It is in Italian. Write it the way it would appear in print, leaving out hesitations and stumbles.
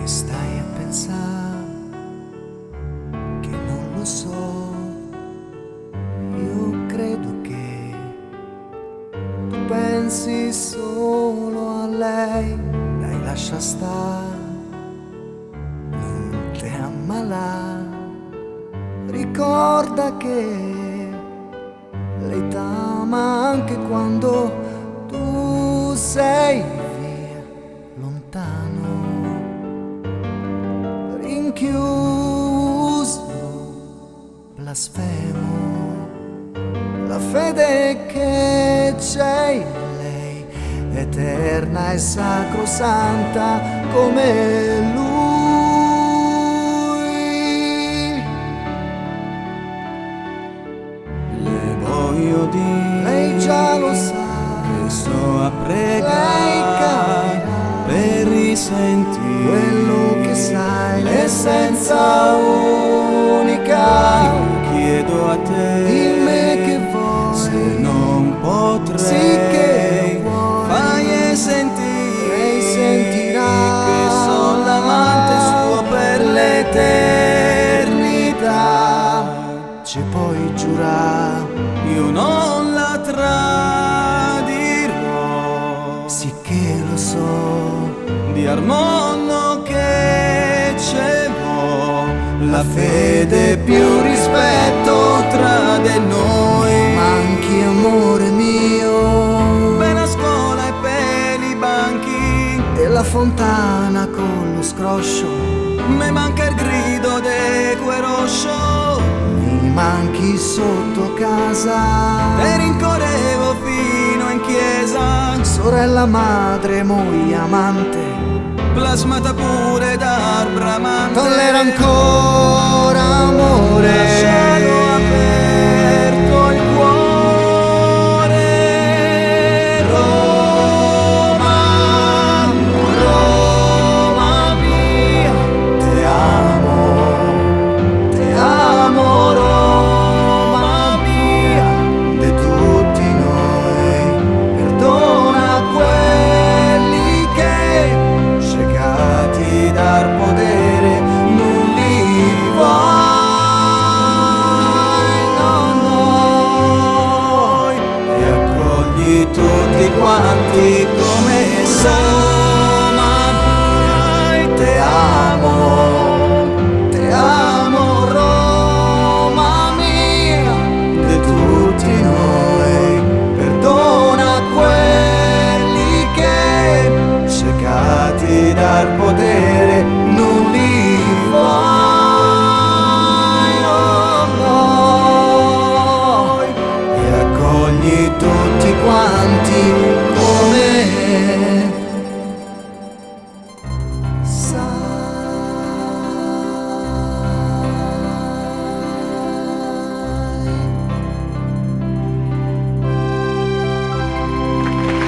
stai a pensare che non lo so. Io credo che tu pensi solo a lei. Dai, lascia stare, non te ammalà. Ricorda che lei t'ama anche quando tu sei via, lontano, rinchiuso, blasfemo. La fede che c'è in lei, eterna e sacrosanta come lui. Le voglio dire, Lei già lo sa, che sto a lei pregare capirà per risentire quello che sai, l'essenza unica. Io chiedo a te, Dimmi che vuoi, se non potrei, sì che vuoi, fai sentire, lei sentirà che sono l'amante suo per l'eternità. ci puoi giurare, Io non la tradirò, sì che lo so, di Armonno che ce l'ho, la fede più rispetto tra di noi. manchi amore mio, Per la scuola e per i banchi, e la fontana con lo scroscio, me manca il grido de queroscio, mi manchi sotto casa, te rincorrevo fino in chiesa, sorella, madre, moglie, amante, plasmata pure dal bramante. tollera ancora amore, Lascialo aperto il cuore. Roma, Roma mia, te amo Roma mia, di tutti noi, perdona quelli che cecati dal potere non li vuoi, no, noi, e accogli tutti quanti come Roma mia, te amo Roma mia, di tutti noi, perdona quelli che cecati dal potere non li vuoi, oh, noi, e accogli tutti quanti come